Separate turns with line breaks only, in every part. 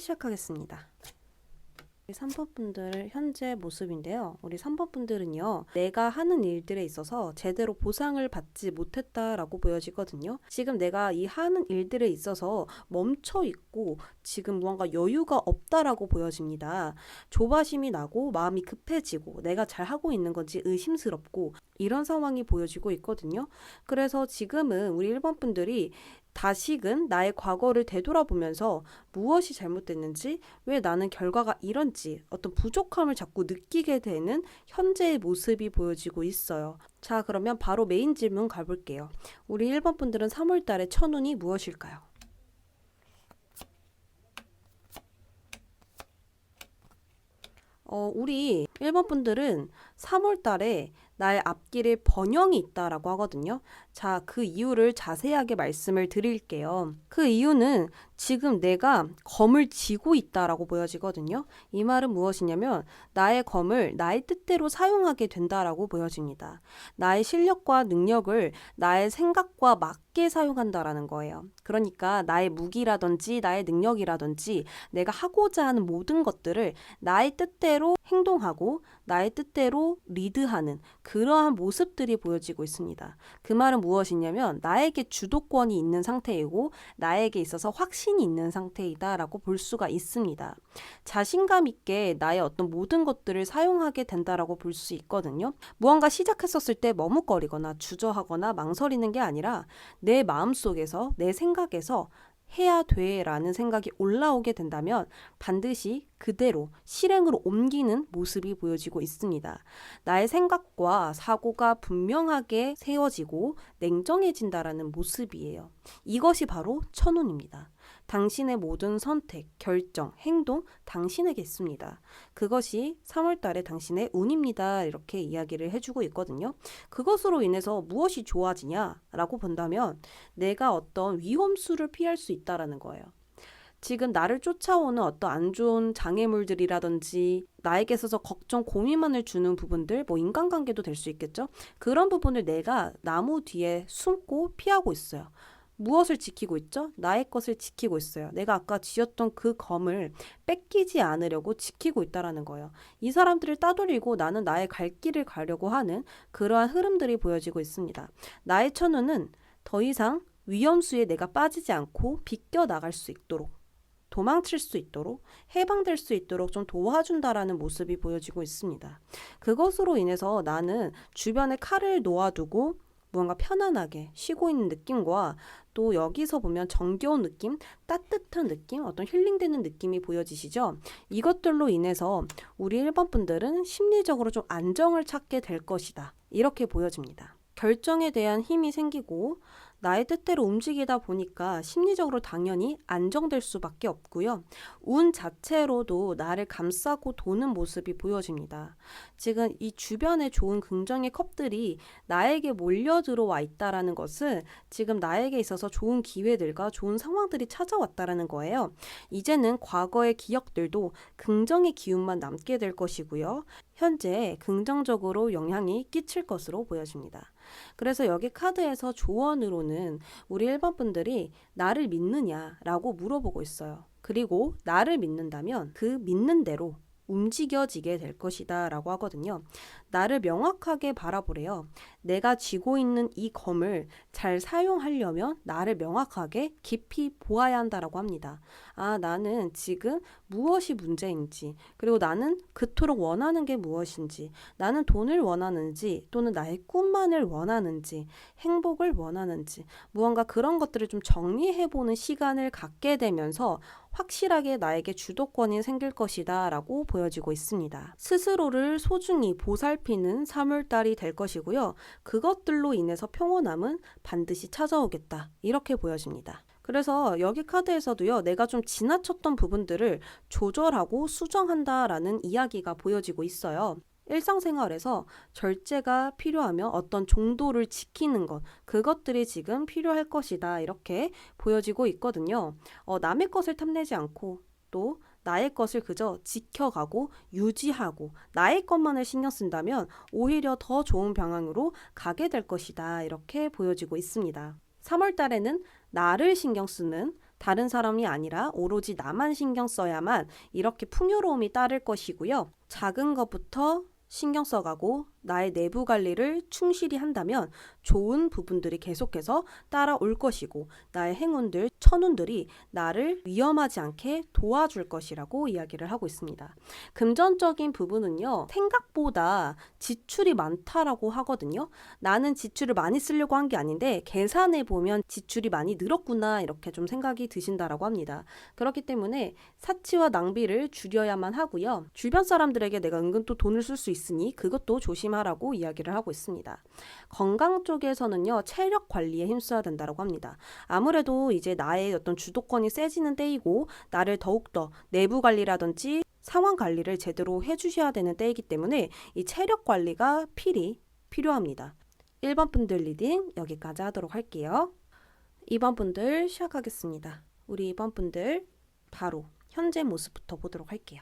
시작하겠습니다. 3번 분들 현재 모습인데요. 우리 3번 분들은요, 내가 하는 일들에 있어서 제대로 보상을 받지 못했다라고 보여지거든요. 지금 내가 이 하는 일들에 있어서 멈춰 있고 지금 무언가 여유가 없다라고 보여집니다. 조바심이 나고 마음이 급해지고 내가 잘 하고 있는 건지 의심스럽고 이런 상황이 보여지고 있거든요. 그래서 지금은 우리 1번 분들이 다시금 나의 과거를 되돌아보면서 무엇이 잘못됐는지, 왜 나는 결과가 이런지 어떤 부족함을 자꾸 느끼게 되는 현재의 모습이 보여지고 있어요. 자, 그러면 바로 메인 질문 가볼게요. 우리 1번 분들은 3월 달의 천운이 무엇일까요? 우리 1번 분들은 3월 달에 나의 앞길에 번영이 있다라고 하거든요. 자, 그 이유를 자세하게 말씀을 드릴게요. 그 이유는 지금 내가 검을 쥐고 있다라고 보여지거든요. 이 말은 무엇이냐면 나의 검을 나의 뜻대로 사용하게 된다라고 보여집니다. 나의 실력과 능력을 나의 생각과 맞게 사용한다라는 거예요. 그러니까 나의 무기라든지 나의 능력이라든지 내가 하고자 하는 모든 것들을 나의 뜻대로 행동하고 나의 뜻대로 리드하는 그러한 모습들이 보여지고 있습니다. 그 말은 무엇이냐면 나에게 주도권이 있는 상태이고 나에게 있어서 확신이 있는 상태이다라고 볼 수가 있습니다. 자신감 있게 나의 어떤 모든 것들을 사용하게 된다라고 볼 수 있거든요. 무언가 시작했었을 때 머뭇거리거나 주저하거나 망설이는 게 아니라 내 마음속에서 내 생각에서 해야 돼 라는 생각이 올라오게 된다면 반드시 그대로 실행으로 옮기는 모습이 보여지고 있습니다. 나의 생각과 사고가 분명하게 세워지고 냉정해진다라는 모습이에요. 이것이 바로 천운입니다. 당신의 모든 선택, 결정, 행동 당신에게 있습니다. 그것이 3월 달에 당신의 운입니다. 이렇게 이야기를 해주고 있거든요. 그것으로 인해서 무엇이 좋아지냐라고 본다면 내가 어떤 위험수를 피할 수 있다라는 거예요. 지금 나를 쫓아오는 어떤 안 좋은 장애물들이라든지 나에게 있어서 걱정, 고민만을 주는 부분들, 뭐 인간관계도 될 수 있겠죠. 그런 부분을 내가 나무 뒤에 숨고 피하고 있어요. 무엇을 지키고 있죠? 나의 것을 지키고 있어요. 내가 아까 쥐었던 그 검을 뺏기지 않으려고 지키고 있다라는 거예요. 이 사람들을 따돌리고 나는 나의 갈 길을 가려고 하는 그러한 흐름들이 보여지고 있습니다. 나의 천운은 더 이상 위험수에 내가 빠지지 않고 비껴나갈 수 있도록, 도망칠 수 있도록, 해방될 수 있도록 좀 도와준다라는 모습이 보여지고 있습니다. 그것으로 인해서 나는 주변에 칼을 놓아두고 무언가 편안하게 쉬고 있는 느낌과 또 여기서 보면 정겨운 느낌, 따뜻한 느낌, 어떤 힐링되는 느낌이 보여지시죠? 이것들로 인해서 우리 1번 분들은 심리적으로 좀 안정을 찾게 될 것이다. 이렇게 보여집니다. 결정에 대한 힘이 생기고 나의 뜻대로 움직이다 보니까 심리적으로 당연히 안정될 수밖에 없고요. 운 자체로도 나를 감싸고 도는 모습이 보여집니다. 지금 이 주변에 좋은 긍정의 컵들이 나에게 몰려 들어와 있다라는 것은 지금 나에게 있어서 좋은 기회들과 좋은 상황들이 찾아왔다라는 거예요. 이제는 과거의 기억들도 긍정의 기운만 남게 될 것이고요. 현재 긍정적으로 영향이 끼칠 것으로 보여집니다. 그래서 여기 카드에서 조언으로는 우리 1번 분들이 나를 믿느냐라고 물어보고 있어요. 그리고 나를 믿는다면 그 믿는 대로 움직여지게 될 것이다 라고 하거든요. 나를 명확하게 바라보래요. 내가 쥐고 있는 이 검을 잘 사용하려면 나를 명확하게 깊이 보아야 한다라고 합니다. 아, 나는 지금 무엇이 문제인지, 그리고 나는 그토록 원하는 게 무엇인지, 나는 돈을 원하는지 또는 나의 꿈만을 원하는지, 행복을 원하는지, 무언가 그런 것들을 좀 정리해보는 시간을 갖게 되면서 확실하게 나에게 주도권이 생길 것이다 라고 보여지고 있습니다. 스스로를 소중히 보살피는 3월달이 될 것이고요. 그것들로 인해서 평온함은 반드시 찾아오겠다. 이렇게 보여집니다. 그래서 여기 카드에서도요, 내가 좀 지나쳤던 부분들을 조절하고 수정한다라는 이야기가 보여지고 있어요. 일상생활에서 절제가 필요하며 어떤 정도를 지키는 것, 그것들이 지금 필요할 것이다. 이렇게 보여지고 있거든요. 남의 것을 탐내지 않고 또 나의 것을 그저 지켜가고 유지하고 나의 것만을 신경 쓴다면 오히려 더 좋은 방향으로 가게 될 것이다. 이렇게 보여지고 있습니다. 3월 달에는 나를 신경 쓰는 다른 사람이 아니라 오로지 나만 신경 써야만 이렇게 풍요로움이 따를 것이고요. 작은 것부터 신경 써가고 나의 내부 관리를 충실히 한다면 좋은 부분들이 계속해서 따라올 것이고 나의 행운들, 천운들이 나를 위험하지 않게 도와줄 것이라고 이야기를 하고 있습니다. 금전적인 부분은요, 생각보다 지출이 많다라고 하거든요. 나는 지출을 많이 쓰려고 한 게 아닌데 계산해 보면 지출이 많이 늘었구나 이렇게 좀 생각이 드신다라고 합니다. 그렇기 때문에 사치와 낭비를 줄여야만 하고요. 주변 사람들에게 내가 은근 또 돈을 쓸 수 있으니 그것도 조심하라고 이야기를 하고 있습니다. 건강 쪽에서는요, 체력 관리에 힘써야 된다고 합니다. 아무래도 이제 나의 어떤 주도권이 세지는 때이고 나를 더욱더 내부 관리라든지 상황 관리를 제대로 해주셔야 되는 때이기 때문에 이 체력 관리가 필요합니다. 1번 분들 리딩 여기까지 하도록 할게요. 2번 분들 시작하겠습니다. 우리 2번 분들 바로 현재 모습부터 보도록 할게요.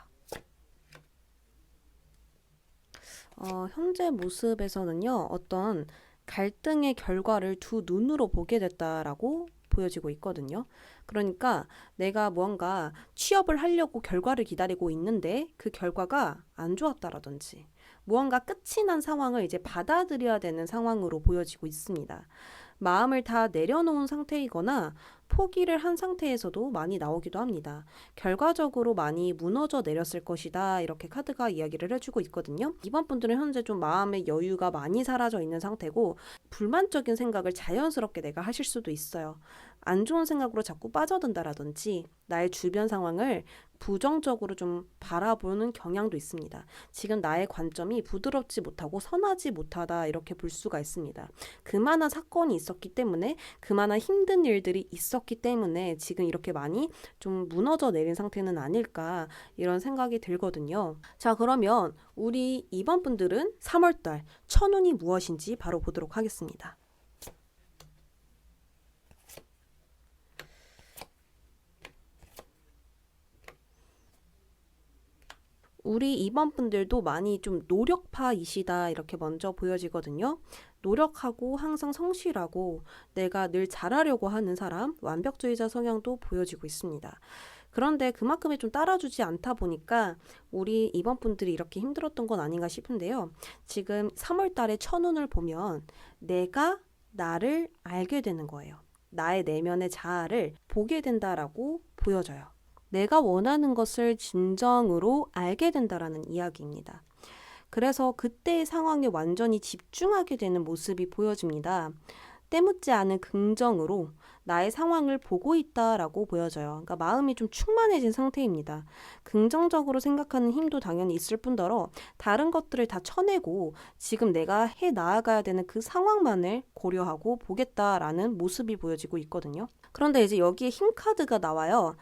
현재 모습에서는요, 어떤 갈등의 결과를 두 눈으로 보게 됐다라고 보여지고 있거든요. 그러니까 내가 무언가 취업을 하려고 결과를 기다리고 있는데 그 결과가 안 좋았다라든지 무언가 끝이 난 상황을 이제 받아들여야 되는 상황으로 보여지고 있습니다. 마음을 다 내려놓은 상태이거나 포기를 한 상태에서도 많이 나오기도 합니다. 결과적으로 많이 무너져 내렸을 것이다 이렇게 카드가 이야기를 해주고 있거든요. 이번 분들은 현재 좀 마음의 여유가 많이 사라져 있는 상태고 불만적인 생각을 자연스럽게 내가 하실 수도 있어요. 안 좋은 생각으로 자꾸 빠져든다라든지 나의 주변 상황을 부정적으로 좀 바라보는 경향도 있습니다. 지금 나의 관점이 부드럽지 못하고 선하지 못하다 이렇게 볼 수가 있습니다. 그만한 사건이 있었기 때문에 그만한 힘든 일들이 있었기 때문에 지금 이렇게 많이 좀 무너져 내린 상태는 아닐까 이런 생각이 들거든요. 자, 그러면 우리 2번 분들은 3월달 천운이 무엇인지 바로 보도록 하겠습니다. 우리 2번 분들도 많이 좀 노력파이시다 이렇게 먼저 보여지거든요. 노력하고 항상 성실하고 내가 늘 잘하려고 하는 사람, 완벽주의자 성향도 보여지고 있습니다. 그런데 그만큼에 좀 따라주지 않다 보니까 우리 2번 분들이 이렇게 힘들었던 건 아닌가 싶은데요. 지금 3월 달에 천운을 보면 내가 나를 알게 되는 거예요. 나의 내면의 자아를 보게 된다라고 보여져요. 내가 원하는 것을 진정으로 알게 된다라는 이야기입니다. 그래서 그때의 상황에 완전히 집중하게 되는 모습이 보여집니다. 때묻지 않은 긍정으로 나의 상황을 보고 있다라고 보여져요. 그러니까 마음이 좀 충만해진 상태입니다. 긍정적으로 생각하는 힘도 당연히 있을 뿐더러 다른 것들을 다 쳐내고 지금 내가 해 나아가야 되는 그 상황만을 고려하고 보겠다라는 모습이 보여지고 있거든요. 그런데 이제 여기에 힘 카드가 나와요.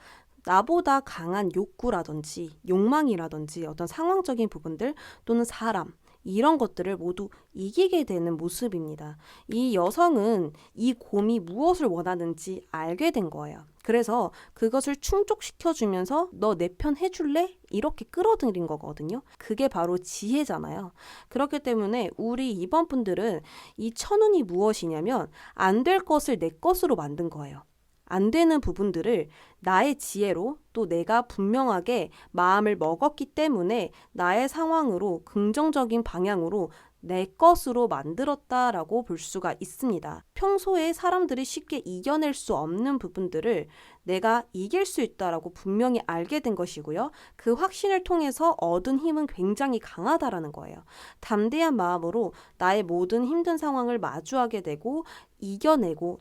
나보다 강한 욕구라든지 욕망이라든지 어떤 상황적인 부분들 또는 사람 이런 것들을 모두 이기게 되는 모습입니다. 이 여성은 이 곰이 무엇을 원하는지 알게 된 거예요. 그래서 그것을 충족시켜주면서 너 내 편 해줄래? 이렇게 끌어들인 거거든요. 그게 바로 지혜잖아요. 그렇기 때문에 우리 2번 분들은 이 천운이 무엇이냐면 안 될 것을 내 것으로 만든 거예요. 안 되는 부분들을 나의 지혜로 또 내가 분명하게 마음을 먹었기 때문에 나의 상황으로 긍정적인 방향으로 내 것으로 만들었다라고 볼 수가 있습니다. 평소에 사람들이 쉽게 이겨낼 수 없는 부분들을 내가 이길 수 있다라고 분명히 알게 된 것이고요. 그 확신을 통해서 얻은 힘은 굉장히 강하다라는 거예요. 담대한 마음으로 나의 모든 힘든 상황을 마주하게 되고 이겨내고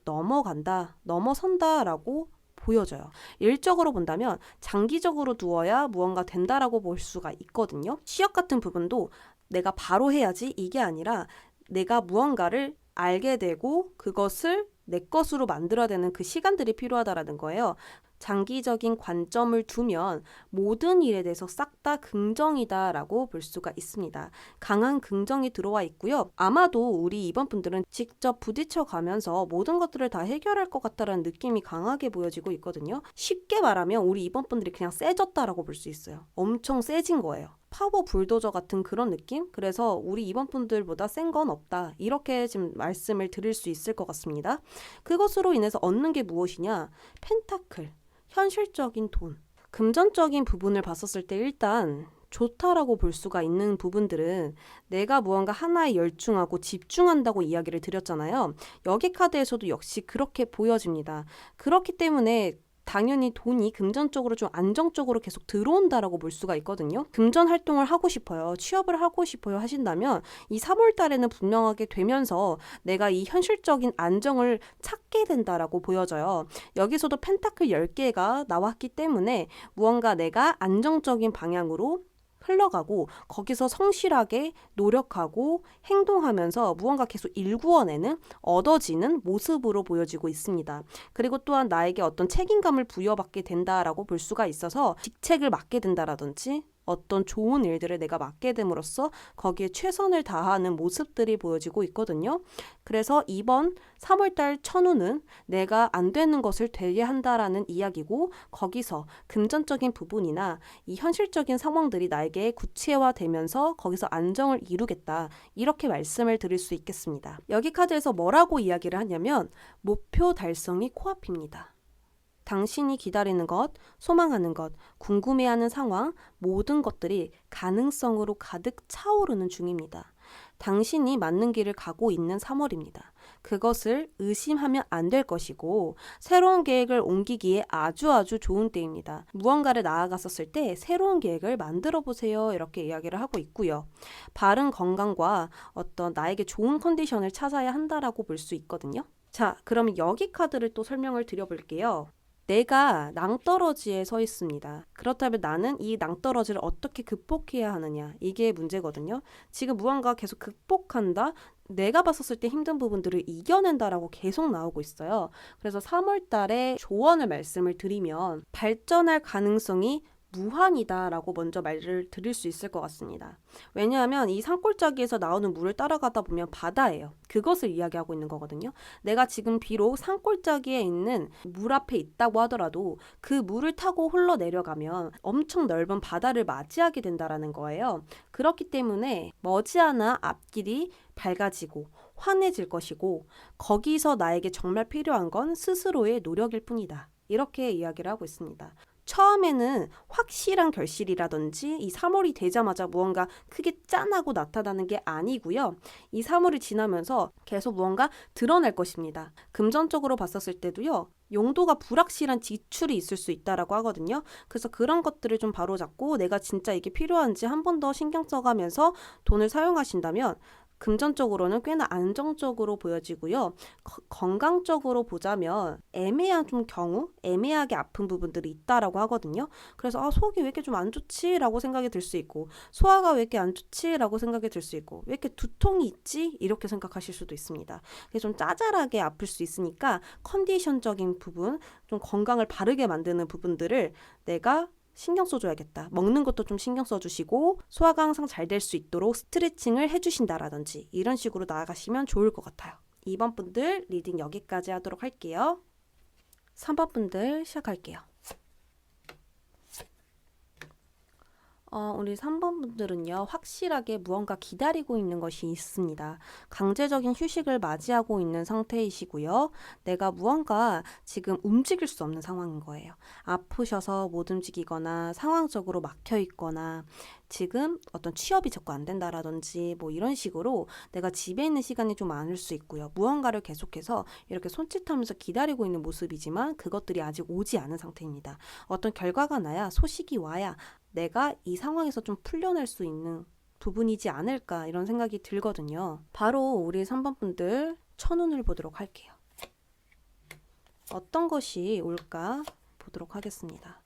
넘어선다라고 보여져요. 일적으로 본다면 장기적으로 두어야 무언가 된다라고 볼 수가 있거든요. 시력 같은 부분도 내가 바로 해야지 이게 아니라 내가 무언가를 알게 되고 그것을 내 것으로 만들어야 되는 그 시간들이 필요하다라는 거예요. 장기적인 관점을 두면 모든 일에 대해서 싹 다 긍정이다라고 볼 수가 있습니다. 강한 긍정이 들어와 있고요. 아마도 우리 2번 분들은 직접 부딪혀 가면서 모든 것들을 다 해결할 것 같다라는 느낌이 강하게 보여지고 있거든요. 쉽게 말하면 우리 2번 분들이 그냥 세졌다라고 볼 수 있어요. 엄청 세진 거예요. 파워 불도저 같은 그런 느낌? 그래서 우리 2번 분들보다 센 건 없다. 이렇게 지금 말씀을 드릴 수 있을 것 같습니다. 그것으로 인해서 얻는 게 무엇이냐? 펜타클. 현실적인 돈. 금전적인 부분을 봤었을 때 일단 좋다라고 볼 수가 있는 부분들은 내가 무언가 하나에 열중하고 집중한다고 이야기를 드렸잖아요. 여기 카드에서도 역시 그렇게 보여집니다. 그렇기 때문에 당연히 돈이 금전적으로 좀 안정적으로 계속 들어온다라고 볼 수가 있거든요. 금전 활동을 하고 싶어요. 취업을 하고 싶어요 하신다면 이 3월 달에는 분명하게 되면서 내가 이 현실적인 안정을 찾게 된다라고 보여져요. 여기서도 펜타클 10개가 나왔기 때문에 무언가 내가 안정적인 방향으로 흘러가고 거기서 성실하게 노력하고 행동하면서 무언가 계속 일구어내는 얻어지는 모습으로 보여지고 있습니다. 그리고 또한 나에게 어떤 책임감을 부여받게 된다라고 볼 수가 있어서 직책을 맡게 된다라든지 어떤 좋은 일들을 내가 맡게 됨으로써 거기에 최선을 다하는 모습들이 보여지고 있거든요. 그래서 이번 3월달 천우는 내가 안 되는 것을 되게 한다라는 이야기고 거기서 금전적인 부분이나 이 현실적인 상황들이 나에게 구체화되면서 거기서 안정을 이루겠다. 이렇게 말씀을 드릴 수 있겠습니다. 여기 카드에서 뭐라고 이야기를 하냐면 목표 달성이 코앞입니다. 당신이 기다리는 것, 소망하는 것, 궁금해하는 상황, 모든 것들이 가능성으로 가득 차오르는 중입니다. 당신이 맞는 길을 가고 있는 3월입니다. 그것을 의심하면 안 될 것이고 새로운 계획을 옮기기에 아주 좋은 때입니다. 무언가를 나아갔었을 때 새로운 계획을 만들어 보세요. 이렇게 이야기를 하고 있고요. 바른 건강과 어떤 나에게 좋은 컨디션을 찾아야 한다라고 볼 수 있거든요. 자, 그럼 여기 카드를 또 설명을 드려볼게요. 내가 낭떠러지에 서 있습니다. 그렇다면 나는 이 낭떠러지를 어떻게 극복해야 하느냐. 이게 문제거든요. 지금 무언가 계속 극복한다. 내가 봤었을 때 힘든 부분들을 이겨낸다라고 계속 나오고 있어요. 그래서 3월 달에 조언을 말씀을 드리면 발전할 가능성이 무한이다라고 먼저 말을 드릴 수 있을 것 같습니다. 왜냐하면 이 산골짜기에서 나오는 물을 따라가다 보면 바다예요. 그것을 이야기하고 있는 거거든요. 내가 지금 비록 산골짜기에 있는 물 앞에 있다고 하더라도 그 물을 타고 흘러내려가면 엄청 넓은 바다를 맞이하게 된다라는 거예요. 그렇기 때문에 머지않아 앞길이 밝아지고 환해질 것이고 거기서 나에게 정말 필요한 건 스스로의 노력일 뿐이다. 이렇게 이야기를 하고 있습니다. 처음에는 확실한 결실이라든지 이 3월이 되자마자 무언가 크게 짠하고 나타나는 게 아니고요. 이 3월이 지나면서 계속 무언가 드러날 것입니다. 금전적으로 봤었을 때도요. 용도가 불확실한 지출이 있을 수 있다라고 하거든요. 그래서 그런 것들을 좀 바로잡고 내가 진짜 이게 필요한지 한 번 더 신경 써가면서 돈을 사용하신다면 금전적으로는 꽤나 안정적으로 보여지고요. 건강적으로 보자면 애매한 좀 경우, 애매하게 아픈 부분들이 있다라고 하거든요. 그래서 속이 왜 이렇게 좀 안 좋지? 라고 생각이 들 수 있고 소화가 왜 이렇게 안 좋지? 라고 생각이 들 수 있고 왜 이렇게 두통이 있지? 이렇게 생각하실 수도 있습니다. 좀 짜잘하게 아플 수 있으니까 컨디션적인 부분, 좀 건강을 바르게 만드는 부분들을 내가 신경 써줘야겠다. 먹는 것도 좀 신경 써주시고 소화가 항상 잘 될 수 있도록 스트레칭을 해주신다라든지 이런 식으로 나아가시면 좋을 것 같아요. 2번 분들 리딩 여기까지 하도록 할게요. 3번 분들 시작할게요. 우리 3번 분들은요, 확실하게 무언가 기다리고 있는 것이 있습니다. 강제적인 휴식을 맞이하고 있는 상태이시고요. 내가 무언가 지금 움직일 수 없는 상황인 거예요. 아프셔서 못 움직이거나 상황적으로 막혀 있거나 지금 어떤 취업이 자꾸 안 된다라든지 뭐 이런 식으로 내가 집에 있는 시간이 좀 많을 수 있고요. 무언가를 계속해서 이렇게 손짓하면서 기다리고 있는 모습이지만 그것들이 아직 오지 않은 상태입니다. 어떤 결과가 나야 소식이 와야 내가 이 상황에서 좀 풀려낼 수 있는 부분이지 않을까 이런 생각이 들거든요. 바로 우리 3번 분들 천운을 보도록 할게요. 어떤 것이 올까 보도록 하겠습니다.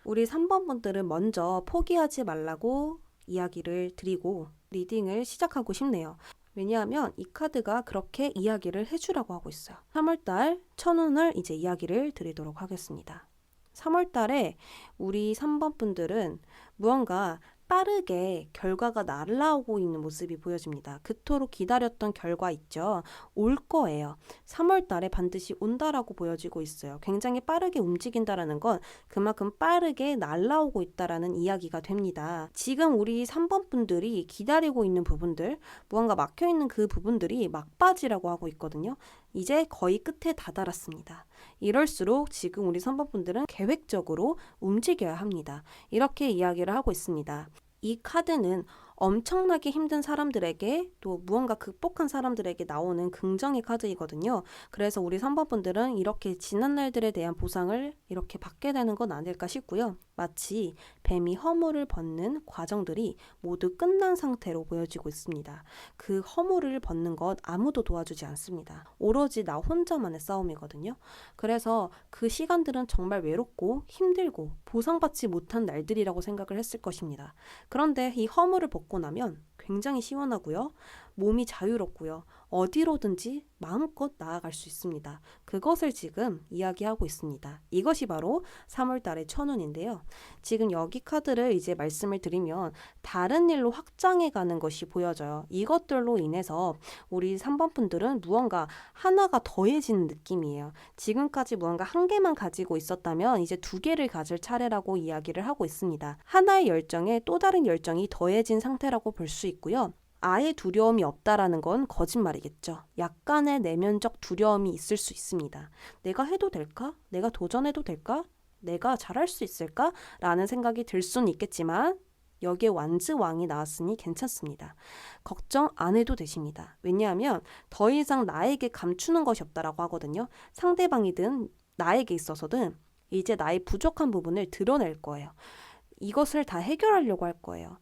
우리 3번 분들은 먼저 포기하지 말라고 이야기를 드리고 리딩을 시작하고 싶네요. 왜냐하면 이 카드가 그렇게 이야기를 해주라고 하고 있어요. 3월달 천운을 이제 이야기를 드리도록 하겠습니다. 3월달에 우리 3번 분들은 무언가 빠르게 결과가 날아오고 있는 모습이 보여집니다. 그토록 기다렸던 결과 있죠. 올 거예요. 3월 달에 반드시 온다라고 보여지고 있어요. 굉장히 빠르게 움직인다라는 건 그만큼 빠르게 날아오고 있다라는 이야기가 됩니다. 지금 우리 3번 분들이 기다리고 있는 부분들, 무언가 막혀있는 그 부분들이 막바지라고 하고 있거든요. 이제 거의 끝에 다다랐습니다. 이럴수록 지금 우리 3번 분들은 계획적으로 움직여야 합니다. 이렇게 이야기를 하고 있습니다. 이 카드는 엄청나게 힘든 사람들에게 또 무언가 극복한 사람들에게 나오는 긍정의 카드이거든요. 그래서 우리 3번 분들은 이렇게 지난 날들에 대한 보상을 이렇게 받게 되는 건 아닐까 싶고요. 마치 뱀이 허물을 벗는 과정들이 모두 끝난 상태로 보여지고 있습니다. 그 허물을 벗는 것 아무도 도와주지 않습니다. 오로지 나 혼자만의 싸움이거든요. 그래서 그 시간들은 정말 외롭고 힘들고 보상받지 못한 날들이라고 생각을 했을 것입니다. 그런데 이 허물을 벗고 나면 굉장히 시원하고요. 몸이 자유롭고요. 어디로든지 마음껏 나아갈 수 있습니다. 그것을 지금 이야기하고 있습니다. 이것이 바로 3월 달의 천운인데요. 지금 여기 카드를 이제 말씀을 드리면 다른 일로 확장해 가는 것이 보여져요. 이것들로 인해서 우리 3번 분들은 무언가 하나가 더해지는 느낌이에요. 지금까지 무언가 한 개만 가지고 있었다면 이제 두 개를 가질 차례라고 이야기를 하고 있습니다. 하나의 열정에 또 다른 열정이 더해진 상태라고 볼 수 있고요. 아예 두려움이 없다라는 건 거짓말이겠죠. 약간의 내면적 두려움이 있을 수 있습니다. 내가 해도 될까? 내가 도전해도 될까? 내가 잘할 수 있을까? 라는 생각이 들 수는 있겠지만 여기에 완즈왕이 나왔으니 괜찮습니다. 걱정 안 해도 되십니다. 왜냐하면 더 이상 나에게 감추는 것이 없다라고 하거든요. 상대방이든 나에게 있어서든 이제 나의 부족한 부분을 드러낼 거예요. 이것을 다 해결하려고 할 거예요.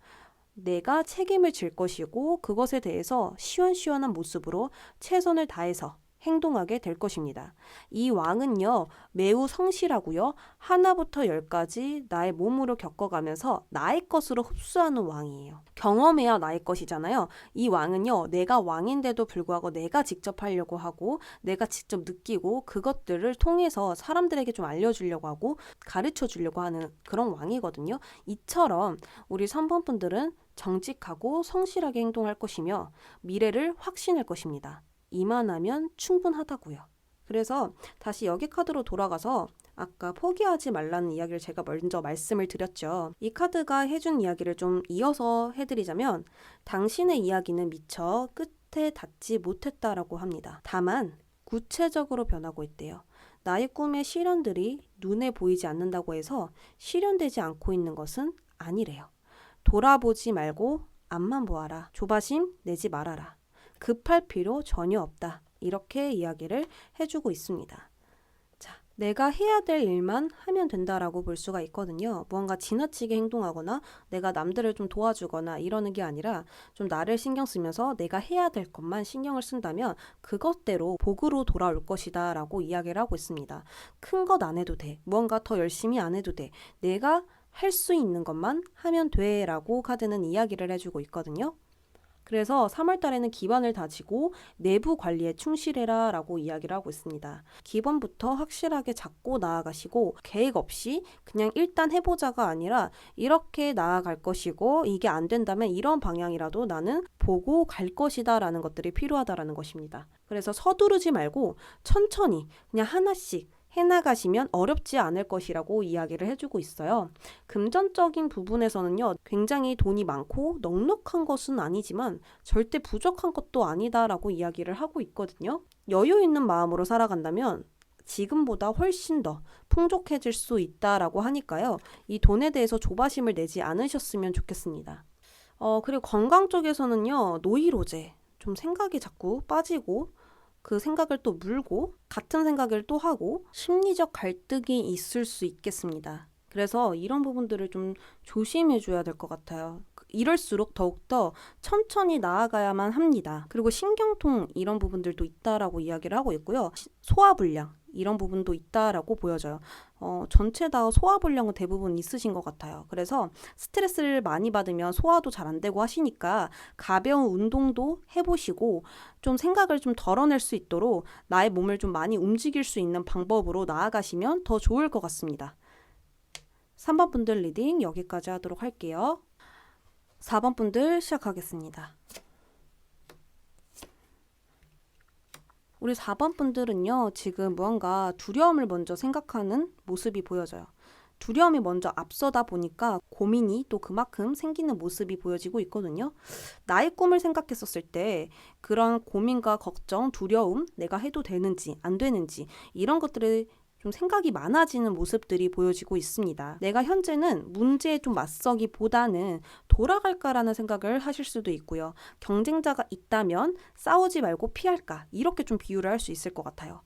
내가 책임을 질 것이고 그것에 대해서 시원시원한 모습으로 최선을 다해서 행동하게 될 것입니다. 이 왕은요, 매우 성실하고요. 하나부터 열까지 나의 몸으로 겪어가면서 나의 것으로 흡수하는 왕이에요. 경험해야 나의 것이잖아요. 이 왕은요, 내가 왕인데도 불구하고 내가 직접 하려고 하고 내가 직접 느끼고 그것들을 통해서 사람들에게 좀 알려주려고 하고 가르쳐 주려고 하는 그런 왕이거든요. 이처럼 우리 3번 분들은 정직하고 성실하게 행동할 것이며 미래를 확신할 것입니다. 이만하면 충분하다고요. 그래서 다시 여기 카드로 돌아가서 아까 포기하지 말라는 이야기를 제가 먼저 말씀을 드렸죠. 이 카드가 해준 이야기를 좀 이어서 해드리자면 당신의 이야기는 미처 끝에 닿지 못했다라고 합니다. 다만 구체적으로 변하고 있대요. 나의 꿈의 실현들이 눈에 보이지 않는다고 해서 실현되지 않고 있는 것은 아니래요. 돌아보지 말고 앞만 보아라. 조바심 내지 말아라. 급할 필요 전혀 없다. 이렇게 이야기를 해주고 있습니다. 자, 내가 해야 될 일만 하면 된다라고 볼 수가 있거든요. 무언가 지나치게 행동하거나 내가 남들을 좀 도와주거나 이러는 게 아니라 좀 나를 신경 쓰면서 내가 해야 될 것만 신경을 쓴다면 그것대로 복으로 돌아올 것이다 라고 이야기를 하고 있습니다. 큰 것 안 해도 돼. 무언가 더 열심히 안 해도 돼. 내가 할 수 있는 것만 하면 돼 라고 카드는 이야기를 해주고 있거든요. 그래서 3월 달에는 기반을 다지고 내부 관리에 충실해라 라고 이야기를 하고 있습니다. 기본부터 확실하게 잡고 나아가시고 계획 없이 그냥 일단 해보자가 아니라 이렇게 나아갈 것이고 이게 안 된다면 이런 방향이라도 나는 보고 갈 것이다 라는 것들이 필요하다라는 것입니다. 그래서 서두르지 말고 천천히 그냥 하나씩 해나가시면 어렵지 않을 것이라고 이야기를 해주고 있어요. 금전적인 부분에서는요, 굉장히 돈이 많고 넉넉한 것은 아니지만 절대 부족한 것도 아니다라고 이야기를 하고 있거든요. 여유 있는 마음으로 살아간다면 지금보다 훨씬 더 풍족해질 수 있다라고 하니까요. 이 돈에 대해서 조바심을 내지 않으셨으면 좋겠습니다. 그리고 건강 쪽에서는요, 노이로제. 좀 생각이 자꾸 빠지고 그 생각을 또 물고 같은 생각을 또 하고 심리적 갈등이 있을 수 있겠습니다. 그래서 이런 부분들을 좀 조심해 줘야 될 것 같아요. 이럴수록 더욱더 천천히 나아가야만 합니다. 그리고 신경통 이런 부분들도 있다라고 이야기를 하고 있고요. 소화불량 이런 부분도 있다라고 보여져요. 전체 다 소화불량은 대부분 있으신 것 같아요. 그래서 스트레스를 많이 받으면 소화도 잘 안 되고 하시니까 가벼운 운동도 해보시고 좀 생각을 좀 덜어낼 수 있도록 나의 몸을 좀 많이 움직일 수 있는 방법으로 나아가시면 더 좋을 것 같습니다. 3번 분들 리딩 여기까지 하도록 할게요. 4번 분들 시작하겠습니다. 우리 4번 분들은요, 지금 무언가 두려움을 먼저 생각하는 모습이 보여져요. 두려움이 먼저 앞서다 보니까 고민이 또 그만큼 생기는 모습이 보여지고 있거든요. 나의 꿈을 생각했었을 때 그런 고민과 걱정, 두려움, 내가 해도 되는지 안 되는지 이런 것들을 좀 생각이 많아지는 모습들이 보여지고 있습니다. 내가 현재는 문제에 좀 맞서기보다는 돌아갈까라는 생각을 하실 수도 있고요. 경쟁자가 있다면 싸우지 말고 피할까? 이렇게 좀 비유를 할 수 있을 것 같아요.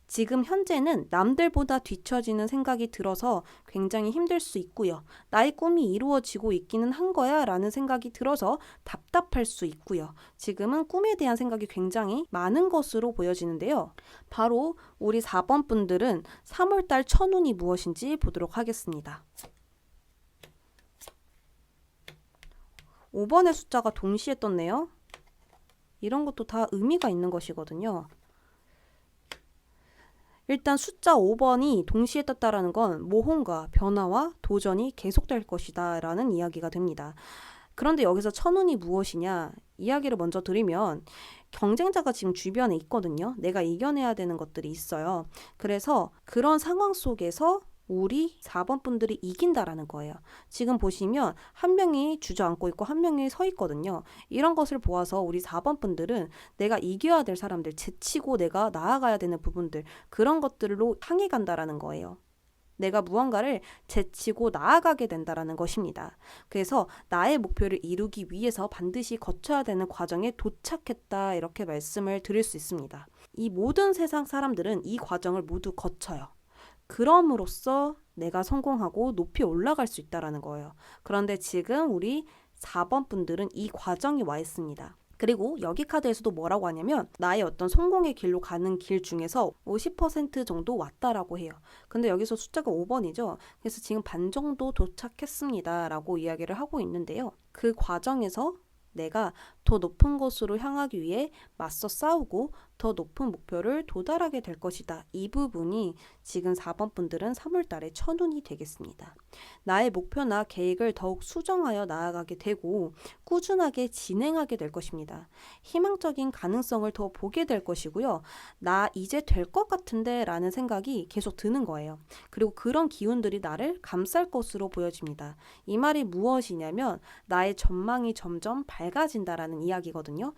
지금 현재는 남들보다 뒤처지는 생각이 들어서 굉장히 힘들 수 있고요. 나의 꿈이 이루어지고 있기는 한 거야 라는 생각이 들어서 답답할 수 있고요. 지금은 꿈에 대한 생각이 굉장히 많은 것으로 보여지는데요. 바로 우리 4번 분들은 3월달 천운이 무엇인지 보도록 하겠습니다. 5번의 숫자가 동시에 떴네요. 이런 것도 다 의미가 있는 것이거든요. 일단 숫자 5번이 동시에 떴다라는 건 모험과 변화와 도전이 계속될 것이다 라는 이야기가 됩니다. 그런데 여기서 천운이 무엇이냐 이야기를 먼저 드리면 경쟁자가 지금 주변에 있거든요. 내가 이겨내야 되는 것들이 있어요. 그래서 그런 상황 속에서 우리 4번 분들이 이긴다라는 거예요. 지금 보시면 한 명이 주저앉고 있고 한 명이 서 있거든요. 이런 것을 보아서 우리 4번 분들은 내가 이겨야 될 사람들, 제치고 내가 나아가야 되는 부분들, 그런 것들로 향해 간다라는 거예요. 내가 무언가를 제치고 나아가게 된다라는 것입니다. 그래서 나의 목표를 이루기 위해서 반드시 거쳐야 되는 과정에 도착했다 이렇게 말씀을 드릴 수 있습니다. 이 모든 세상 사람들은 이 과정을 모두 거쳐요. 그럼으로써 내가 성공하고 높이 올라갈 수 있다는 거예요. 그런데 지금 우리 4번 분들은 이 과정이 와 있습니다. 그리고 여기 카드에서도 뭐라고 하냐면 나의 어떤 성공의 길로 가는 길 중에서 50% 정도 왔다라고 해요. 근데 여기서 숫자가 5번이죠. 그래서 지금 반 정도 도착했습니다 라고 이야기를 하고 있는데요. 그 과정에서 내가 더 높은 곳으로 향하기 위해 맞서 싸우고 더 높은 목표를 도달하게 될 것이다. 이 부분이 지금 4번 분들은 3월 달에 천운이 되겠습니다. 나의 목표나 계획을 더욱 수정하여 나아가게 되고 꾸준하게 진행하게 될 것입니다. 희망적인 가능성을 더 보게 될 것이고요. 나 이제 될 것 같은데 라는 생각이 계속 드는 거예요. 그리고 그런 기운들이 나를 감쌀 것으로 보여집니다. 이 말이 무엇이냐면 나의 전망이 점점 밝아진다라는 이야기거든요.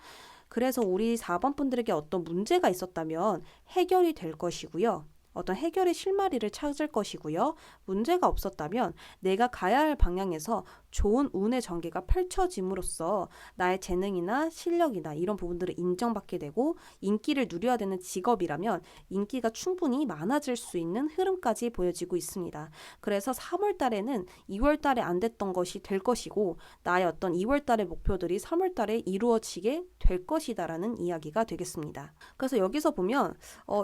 그래서 우리 4번 분들에게 어떤 문제가 있었다면 해결이 될 것이고요. 어떤 해결의 실마리를 찾을 것이고요. 문제가 없었다면 내가 가야 할 방향에서 좋은 운의 전개가 펼쳐짐으로써 나의 재능이나 실력이나 이런 부분들을 인정받게 되고 인기를 누려야 되는 직업이라면 인기가 충분히 많아질 수 있는 흐름까지 보여지고 있습니다. 그래서 3월 달에는 2월 달에 안 됐던 것이 될 것이고 나의 어떤 2월 달의 목표들이 3월 달에 이루어지게 될 것이다라는 이야기가 되겠습니다. 그래서 여기서 보면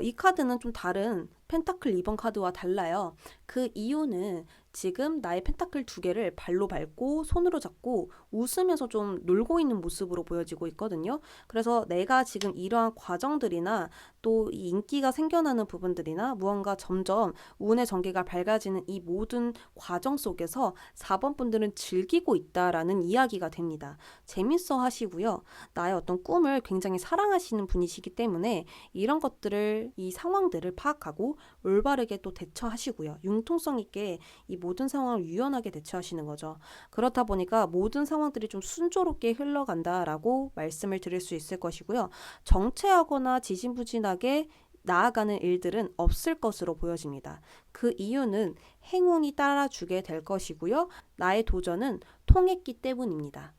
이 카드는 좀 다른 펜타클 2번 카드와 달라요. 그 이유는 지금 나의 펜타클 2개를 발로 밟고 손으로 잡고 웃으면서 좀 놀고 있는 모습으로 보여지고 있거든요. 그래서 내가 지금 이러한 과정들이나 또 이 인기가 생겨나는 부분들이나 무언가 점점 운의 전개가 밝아지는 이 모든 과정 속에서 4번 분들은 즐기고 있다라는 이야기가 됩니다. 재밌어 하시고요. 나의 어떤 꿈을 굉장히 사랑하시는 분이시기 때문에 이런 것들을 이 상황들을 파악하고 올바르게 또 대처하시고요. 융통성 있게 이 모든 상황을 유연하게 대처하시는 거죠. 그렇다 보니까 모든 상황들이 좀 순조롭게 흘러간다라고 말씀을 드릴 수 있을 것이고요. 정체하거나 지진부진하게 나아가는 일들은 없을 것으로 보여집니다. 그 이유는 행운이 따라주게 될 것이고요. 나의 도전은 통했기 때문입니다.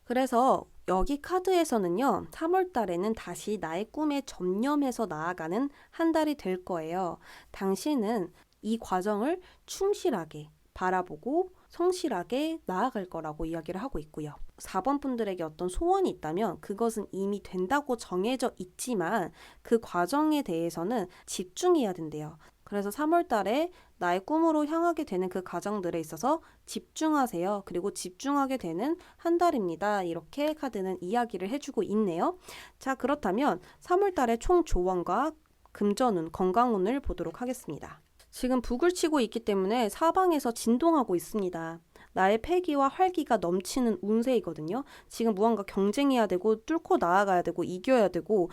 그래서 여기 카드에서는요. 3월 달에는 다시 나의 꿈에 전념해서 나아가는 한 달이 될 거예요. 당신은 이 과정을 충실하게 바라보고 성실하게 나아갈 거라고 이야기를 하고 있고요. 4번 분들에게 어떤 소원이 있다면 그것은 이미 된다고 정해져 있지만 그 과정에 대해서는 집중해야 된대요. 그래서 3월 달에 나의 꿈으로 향하게 되는 그 과정들에 있어서 집중하세요. 그리고 집중하게 되는 한 달입니다. 이렇게 카드는 이야기를 해주고 있네요. 자, 그렇다면 3월 달의 총 조언과 금전운, 건강운을 보도록 하겠습니다. 지금 북을 치고 있기 때문에 사방에서 진동하고 있습니다. 나의 패기와 활기가 넘치는 운세이거든요. 지금 무언가 경쟁해야 되고 뚫고 나아가야 되고 이겨야 되고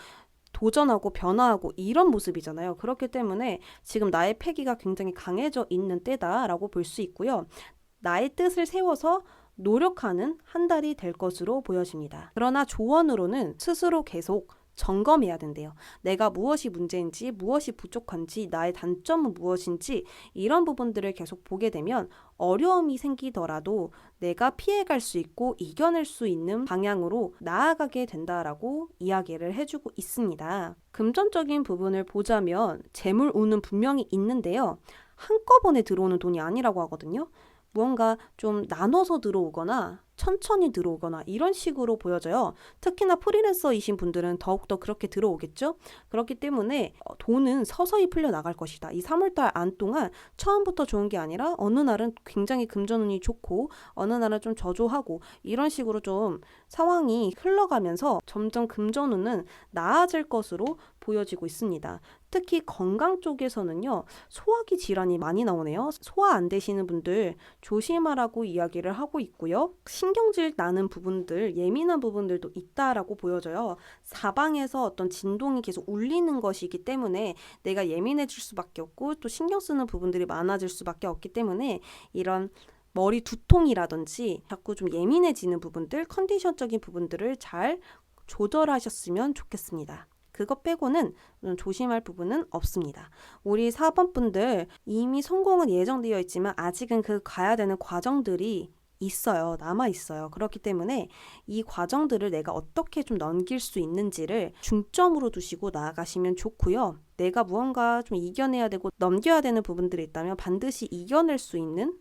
도전하고 변화하고 이런 모습이잖아요. 그렇기 때문에 지금 나의 패기가 굉장히 강해져 있는 때다라고 볼 수 있고요. 나의 뜻을 세워서 노력하는 한 달이 될 것으로 보여집니다. 그러나 조언으로는 스스로 계속 점검해야 된대요. 내가 무엇이 문제인지, 무엇이 부족한지, 나의 단점은 무엇인지 이런 부분들을 계속 보게 되면 어려움이 생기더라도 내가 피해갈 수 있고 이겨낼 수 있는 방향으로 나아가게 된다라고 이야기를 해주고 있습니다. 금전적인 부분을 보자면 재물운은 분명히 있는데요. 한꺼번에 들어오는 돈이 아니라고 하거든요. 무언가 좀 나눠서 들어오거나 천천히 들어오거나 이런 식으로 보여져요. 특히나 프리랜서이신 분들은 더욱더 그렇게 들어오겠죠? 그렇기 때문에 돈은 서서히 풀려나갈 것이다. 이 3월달 안 동안 처음부터 좋은 게 아니라 어느 날은 굉장히 금전운이 좋고 어느 날은 좀 저조하고 이런 식으로 좀 상황이 흘러가면서 점점 금전운은 나아질 것으로 보여지고 있습니다. 특히 건강 쪽에서는요. 소화기 질환이 많이 나오네요. 소화 안 되시는 분들 조심하라고 이야기를 하고 있고요. 신경질 나는 부분들, 예민한 부분들도 있다라고 보여져요. 사방에서 어떤 진동이 계속 울리는 것이기 때문에 내가 예민해질 수밖에 없고 또 신경 쓰는 부분들이 많아질 수밖에 없기 때문에 이런 머리 두통이라든지 자꾸 좀 예민해지는 부분들, 컨디션적인 부분들을 잘 조절하셨으면 좋겠습니다. 그것 빼고는 조심할 부분은 없습니다. 우리 4번 분들 이미 성공은 예정되어 있지만 아직은 그 가야 되는 과정들이 있어요. 남아 있어요. 그렇기 때문에 이 과정들을 내가 어떻게 좀 넘길 수 있는지를 중점으로 두시고 나아가시면 좋고요. 내가 무언가 좀 이겨내야 되고 넘겨야 되는 부분들이 있다면 반드시 이겨낼 수 있는,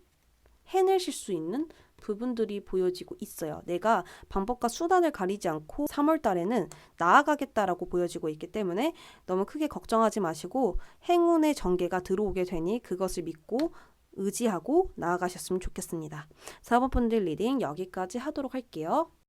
해내실 수 있는 부분들이 보여지고 있어요. 내가 방법과 수단을 가리지 않고 3월 달에는 나아가겠다라고 보여지고 있기 때문에 너무 크게 걱정하지 마시고 행운의 전개가 들어오게 되니 그것을 믿고 의지하고 나아가셨으면 좋겠습니다. 4번 분들 리딩 여기까지 하도록 할게요.